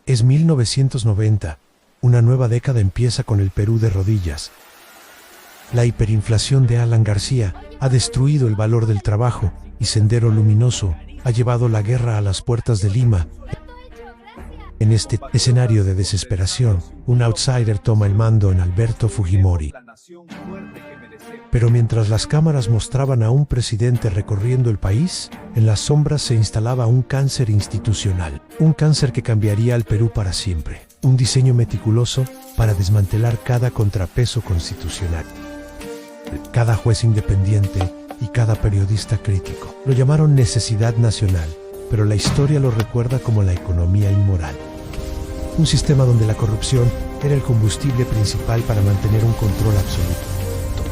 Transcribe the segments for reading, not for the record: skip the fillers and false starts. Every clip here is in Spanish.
Es 1990. Una nueva década empieza con el Perú de rodillas. La hiperinflación de Alan García ha destruido el valor del trabajo y Sendero Luminoso ha llevado la guerra a las puertas de Lima. En este escenario de desesperación, un outsider toma el mando en Alberto Fujimori. Pero mientras las cámaras mostraban a un presidente recorriendo el país, en las sombras se instalaba un cáncer institucional. Un cáncer que cambiaría al Perú para siempre. Un diseño meticuloso para desmantelar cada contrapeso constitucional. Cada juez independiente y cada periodista crítico. Lo llamaron necesidad nacional, pero la historia lo recuerda como la economía inmoral. Un sistema donde la corrupción era el combustible principal para mantener un control absoluto.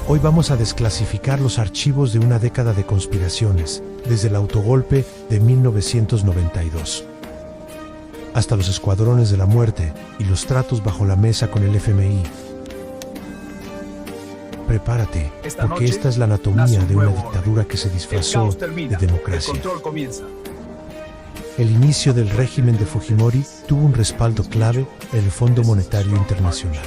Hoy vamos a desclasificar los archivos de una década de conspiraciones, desde el autogolpe de 1992 hasta los escuadrones de la muerte y los tratos bajo la mesa con el FMI. Prepárate, porque esta es la anatomía de una dictadura que se disfrazó de democracia. El inicio del régimen de Fujimori tuvo un respaldo clave en el Fondo Monetario Internacional.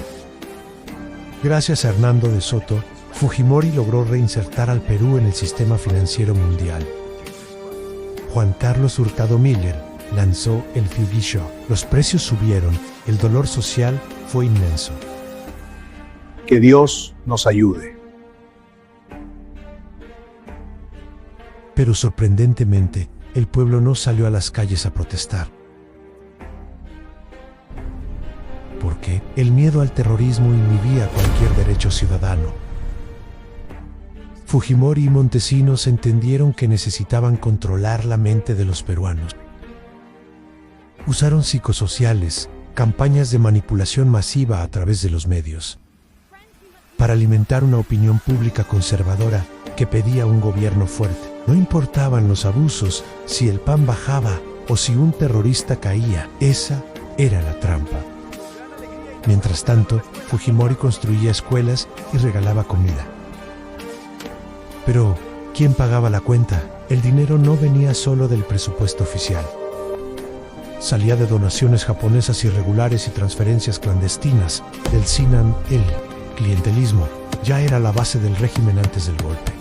Gracias a Hernando de Soto, Fujimori logró reinsertar al Perú en el sistema financiero mundial. Juan Carlos Hurtado Miller lanzó el Fugie Show. Los precios subieron, el dolor social fue inmenso. Que Dios nos ayude. Pero sorprendentemente, el pueblo no salió a las calles a protestar. Porque el miedo al terrorismo inhibía cualquier derecho ciudadano. Fujimori y Montesinos entendieron que necesitaban controlar la mente de los peruanos. Usaron psicosociales, campañas de manipulación masiva a través de los medios, para alimentar una opinión pública conservadora que pedía un gobierno fuerte. No importaban los abusos, si el pan bajaba o si un terrorista caía. Esa era la trampa. Mientras tanto, Fujimori construía escuelas y regalaba comida. Pero, ¿quién pagaba la cuenta? El dinero no venía solo del presupuesto oficial. Salía de donaciones japonesas irregulares y transferencias clandestinas del Sinan. El clientelismo ya era la base del régimen antes del golpe.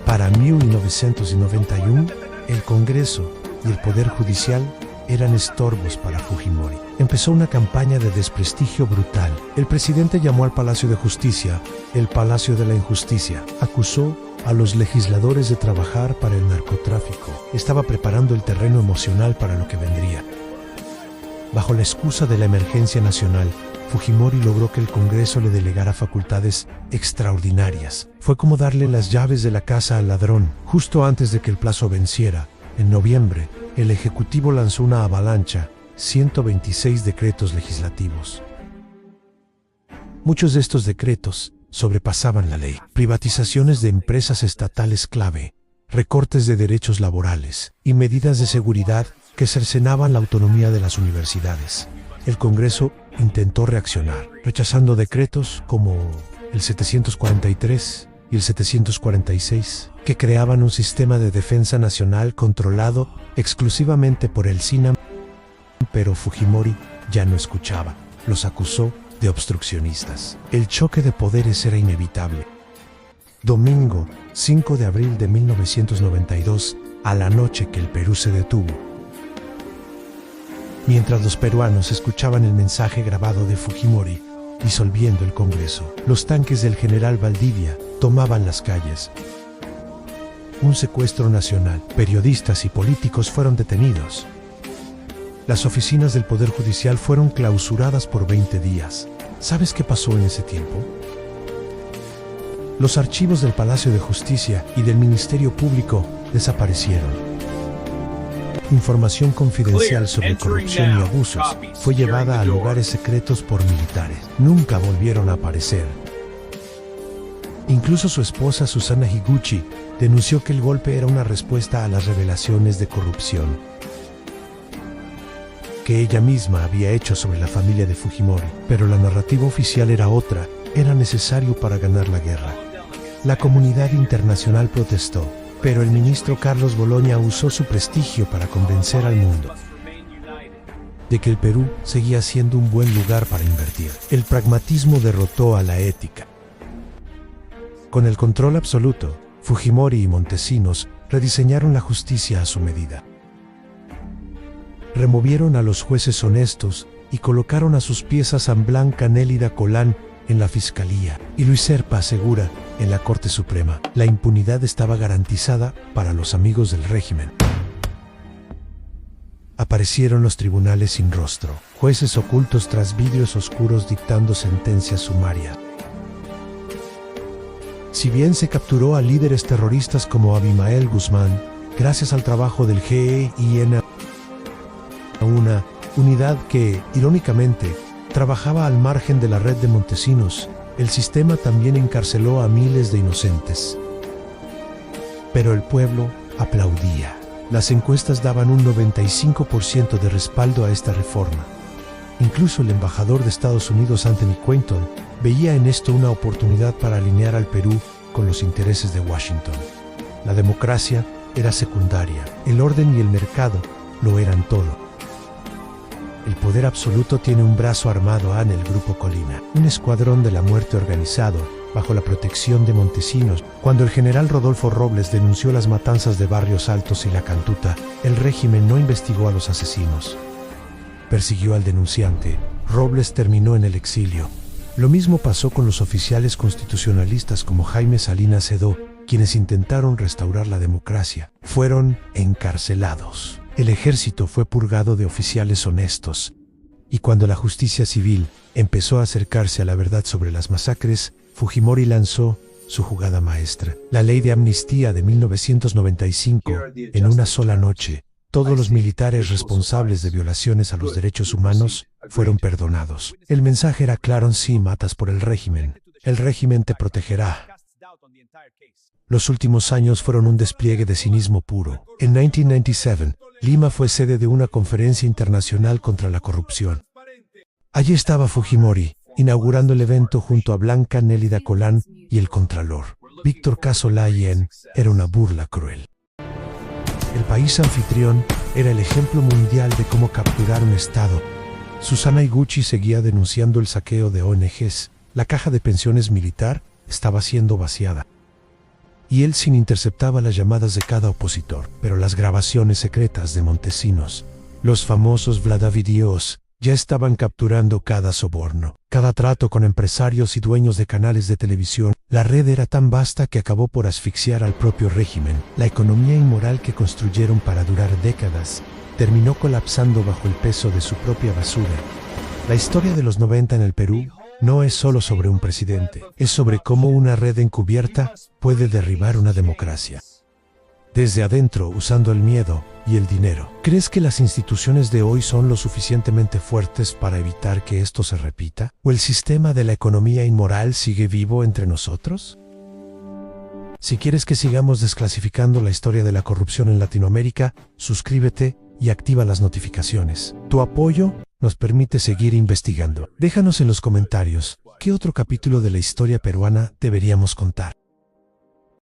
Para 1991, el Congreso y el Poder Judicial eran estorbos para Fujimori. Empezó una campaña de desprestigio brutal. El presidente llamó al Palacio de Justicia el Palacio de la Injusticia. Acusó a los legisladores de trabajar para el narcotráfico. Estaba preparando el terreno emocional para lo que vendría. Bajo la excusa de la emergencia nacional, Fujimori logró que el Congreso le delegara facultades extraordinarias. Fue como darle las llaves de la casa al ladrón. Justo antes de que el plazo venciera, en noviembre, el Ejecutivo lanzó una avalancha, 126 decretos legislativos. Muchos de estos decretos sobrepasaban la ley. Privatizaciones de empresas estatales clave, recortes de derechos laborales y medidas de seguridad que cercenaban la autonomía de las universidades. El Congreso intentó reaccionar, rechazando decretos como el 743 y el 746, que creaban un sistema de defensa nacional controlado exclusivamente por el SINAM, pero Fujimori ya no escuchaba. Los acusó de obstruccionistas. El choque de poderes era inevitable. Domingo, 5 de abril de 1992, a la noche que el Perú se detuvo. Mientras los peruanos escuchaban el mensaje grabado de Fujimori, disolviendo el Congreso, los tanques del general Valdivia tomaban las calles. Un secuestro nacional. Periodistas y políticos fueron detenidos. Las oficinas del Poder Judicial fueron clausuradas por 20 días. ¿Sabes qué pasó en ese tiempo? Los archivos del Palacio de Justicia y del Ministerio Público desaparecieron. Información confidencial sobre corrupción y abusos fue llevada a lugares secretos por militares. Nunca volvieron a aparecer. Incluso su esposa Susana Higuchi denunció que el golpe era una respuesta a las revelaciones de corrupción que ella misma había hecho sobre la familia de Fujimori. Pero la narrativa oficial era otra. Era necesario para ganar la guerra. La comunidad internacional protestó, pero el ministro Carlos Bologna usó su prestigio para convencer al mundo. de que el Perú seguía siendo un buen lugar para invertir. El pragmatismo derrotó a la ética. Con el control absoluto, Fujimori y Montesinos rediseñaron la justicia a su medida. Removieron a los jueces honestos y colocaron a sus piezas a Blanca Nélida Colán en la Fiscalía y Luis Serpa Segura en la Corte Suprema. La impunidad estaba garantizada para los amigos del régimen. Aparecieron los tribunales sin rostro, jueces ocultos tras vidrios oscuros dictando sentencias sumarias. Si bien se capturó a líderes terroristas como Abimael Guzmán, gracias al trabajo del GEIN, una unidad que, irónicamente, trabajaba al margen de la red de Montesinos, el sistema también encarceló a miles de inocentes. Pero el pueblo aplaudía. Las encuestas daban un 95% de respaldo a esta reforma. Incluso el embajador de Estados Unidos, Anthony Quinton, veía en esto una oportunidad para alinear al Perú con los intereses de Washington. La democracia era secundaria, el orden y el mercado lo eran todo. El poder absoluto tiene un brazo armado en el Grupo Colina, un escuadrón de la muerte organizado, bajo la protección de Montesinos. Cuando el general Rodolfo Robles denunció las matanzas de Barrios Altos y La Cantuta, el régimen no investigó a los asesinos. Persiguió al denunciante. Robles terminó en el exilio. Lo mismo pasó con los oficiales constitucionalistas como Jaime Salinas Edó, quienes intentaron restaurar la democracia. Fueron encarcelados. El ejército fue purgado de oficiales honestos. Y cuando la justicia civil empezó a acercarse a la verdad sobre las masacres, Fujimori lanzó su jugada maestra, la Ley de Amnistía de 1995. En una sola noche, todos los militares responsables de violaciones a los derechos humanos fueron perdonados. El mensaje era claro: si matas por el régimen te protegerá. Los últimos años fueron un despliegue de cinismo puro. En 1997, Lima fue sede de una conferencia internacional contra la corrupción. Allí estaba Fujimori, inaugurando el evento junto a Blanca Nélida Colán y el contralor. Víctor Caso Layen era una burla cruel. El país anfitrión era el ejemplo mundial de cómo capturar un Estado. Susana Higuchi seguía denunciando el saqueo de ONGs. La caja de pensiones militar estaba siendo vaciada. Y Eltsin interceptaba las llamadas de cada opositor. Pero las grabaciones secretas de Montesinos, los famosos Vladavideos, ya estaban capturando cada soborno, cada trato con empresarios y dueños de canales de televisión. La red era tan vasta que acabó por asfixiar al propio régimen. La economía inmoral que construyeron para durar décadas terminó colapsando bajo el peso de su propia basura. La historia de los 90 en el Perú no es solo sobre un presidente, es sobre cómo una red encubierta puede derribar una democracia. Desde adentro, usando el miedo y el dinero. ¿Crees que las instituciones de hoy son lo suficientemente fuertes para evitar que esto se repita? ¿O el sistema de la economía inmoral sigue vivo entre nosotros? Si quieres que sigamos desclasificando la historia de la corrupción en Latinoamérica, suscríbete y activa las notificaciones. Tu apoyo nos permite seguir investigando. Déjanos en los comentarios qué otro capítulo de la historia peruana deberíamos contar.